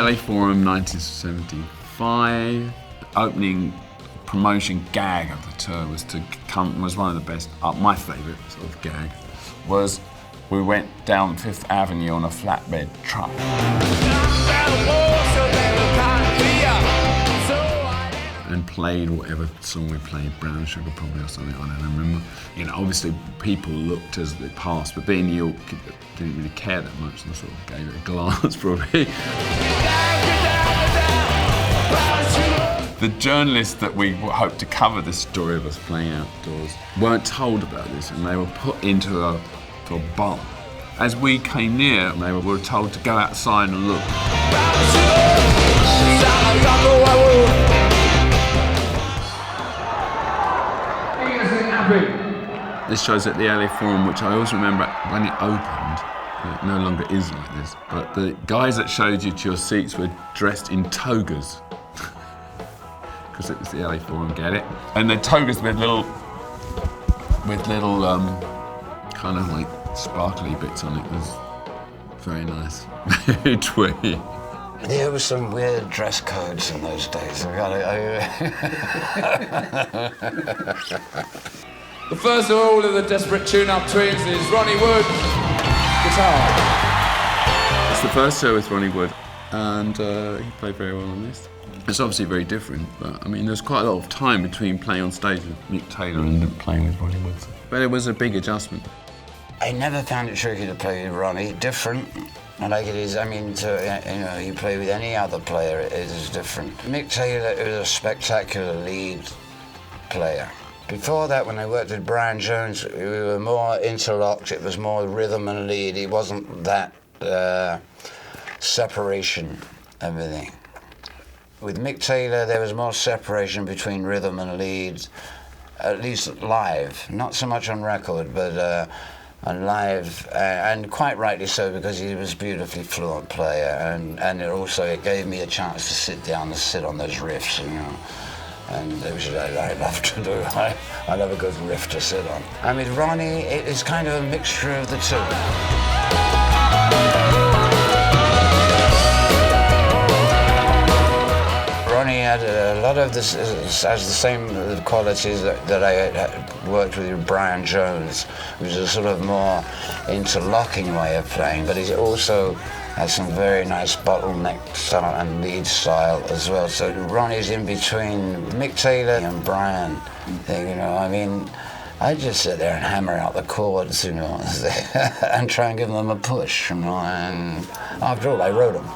LA Forum 1975. Opening promotion gag of the tour was one of the best, my favourite sort of gag, was we went down Fifth Avenue on a flatbed truck. And played whatever song we played, Brown Sugar probably or something, I don't remember. You know, obviously people looked as they passed, but being New York, didn't really care that much and sort of gave it a glance probably. The journalists that we hoped to cover this story of us playing outdoors weren't told about this, and they were put into a bar. As we came near, they were told to go outside and look. This show's at the LA Forum, which I always remember when it opened. It no longer is like this, but the guys that showed you to your seats were dressed in togas. Because it was the LA Forum, get it? And the togas with little kind of like sparkly bits on it. It was very nice, very twee. There were some weird dress codes in those days. The first of all of the Desperate Tune-Up Twins is Ronnie Wood, guitar. It's the first show with Ronnie Wood, and he played very well on this. It's obviously very different, but I mean, there's quite a lot of time between playing on stage with Mick Taylor and playing with Ronnie Wood. But it was a big adjustment. I never found it tricky to play with Ronnie. Different, like it is. I mean, you play with any other player, it is different. Mick Taylor was a spectacular lead player. Before that, when I worked with Brian Jones, we were more interlocked. It was more rhythm and lead. It wasn't that separation, everything. With Mick Taylor, there was more separation between rhythm and lead, at least live. Not so much on record, but on live, and quite rightly so, because he was a beautifully fluent player, and it gave me a chance to sit down and sit on those riffs, you know. And which I love to do. I love a good riff to sit on. I mean, Ronnie, it is kind of a mixture of the two. Ronnie had a lot of this, has the same qualities that I had worked with Brian Jones, which is a sort of more interlocking way of playing, but he also has some very nice bottleneck style and lead style as well. So Ronnie's in between Mick Taylor and Brian. You know, I mean, I just sit there and hammer out the chords, you know, and try and give them a push, you know. And after all, I wrote them.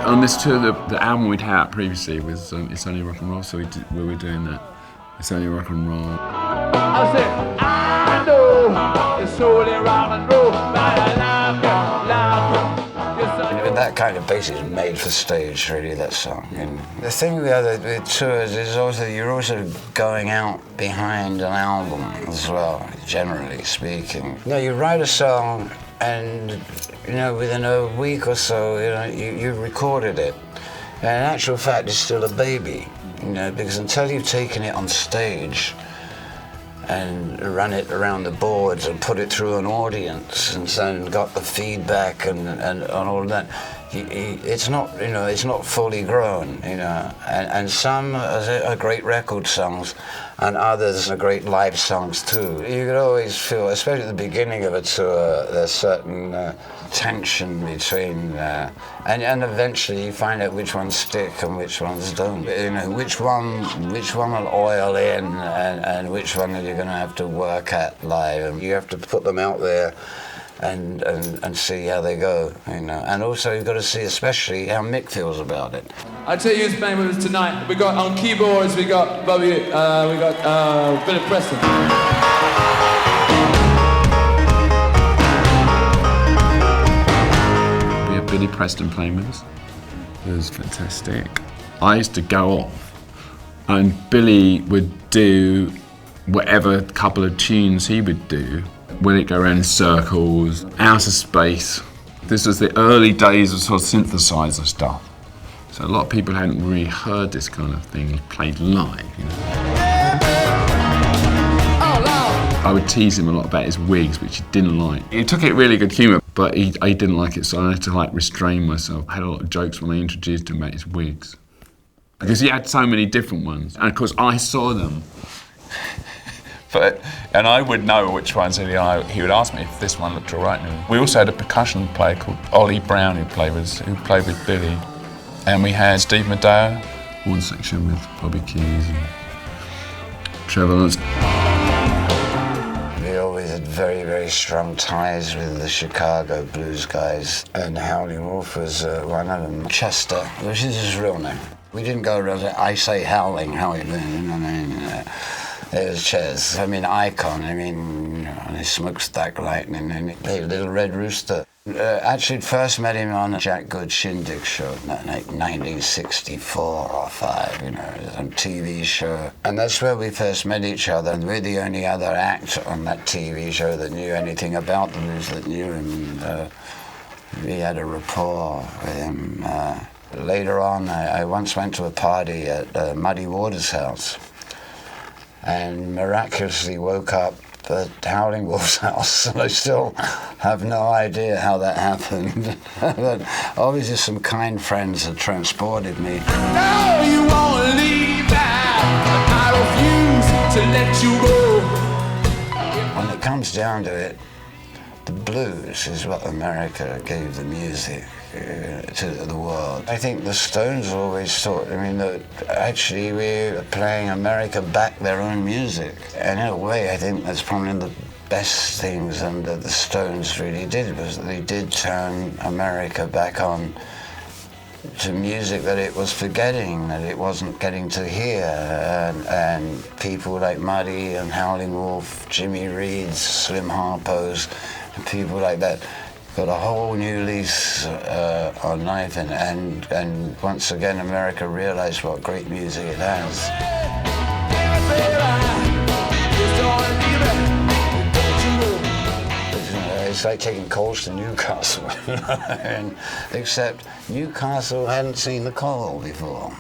On this tour, the album we'd had previously was It's Only Rock and Roll, so we were doing that. It's Only Rock and Roll. I said, I know it's only rock and roll. And that kind of bass is made for stage, really, that song. And the thing with tours is also you're also going out behind an album as well, generally speaking. You know, you write a song and, you know, within a week or so, you know, you've recorded it. And in actual fact, it's still a baby, you know, because until you've taken it on stage and run it around the boards and put it through an audience and then got the feedback and all of that, it's not, you know, it's not fully grown, you know. And some are great record songs, and others are great live songs too. You could always feel, especially at the beginning of a tour, there's certain tension between, and eventually you find out which ones stick and which ones don't. You know, which one will oil in, and which one are you going to have to work at live. And you have to put them out there and see how they go, you know. And also you've got to see especially how Mick feels about it. I'll tell you who's playing with us tonight. We got on keyboards, we got Bobby, we got Billy Preston. We had Billy Preston playing with us. It was fantastic. I used to go off and Billy would do whatever couple of tunes he would do. Will it go around in circles, out of space. This was the early days of sort of synthesizer stuff. So a lot of people hadn't really heard this kind of thing played live, you know. I would tease him a lot about his wigs, which he didn't like. He took it really good humour, but he didn't like it, so I had to like restrain myself. I had a lot of jokes when I introduced him about his wigs. Because he had so many different ones, and of course I saw them. And I would know which ones, and he would ask me if this one looked all right. And we also had a percussion player called Ollie Brown who played with Billy. And we had Steve Madeo. One section with Bobby Keys and Trevor Lawrence. We always had very, very strong ties with the Chicago blues guys, and Howlin' Wolf was one of them. Chester, which is his real name. We didn't go around saying, I say Howling, how you doing? You know what I mean? It was Ches. I mean, icon. I mean, you know, and his smokestack lightning and he played Little Red Rooster. Actually, first met him on a Jack Good Shindig show, like 1964 or 5, you know, some TV show. And that's where we first met each other. And we're the only other act on that TV show that knew anything about the blues, that knew him. We had a rapport with him. Later on, I once went to a party at Muddy Waters' house and miraculously woke up at Howlin' Wolf's house, and I still have no idea how that happened. But obviously some kind friends had transported me. No, you won't leave now. I refuse to let you go. When it comes down to it, the blues is what America gave the music to the world. I think the Stones always thought, I mean, that actually we were playing America back their own music. And in a way, I think that's probably one of the best things that the Stones really did, was that they did turn America back on to music that it was forgetting, that it wasn't getting to hear. And people like Muddy and Howlin' Wolf, Jimmy Reed's, Slim Harpo's, and people like that got a whole new lease on life, and once again America realized what great music it has. It's like taking coals to Newcastle, and, except Newcastle hadn't seen the coal before.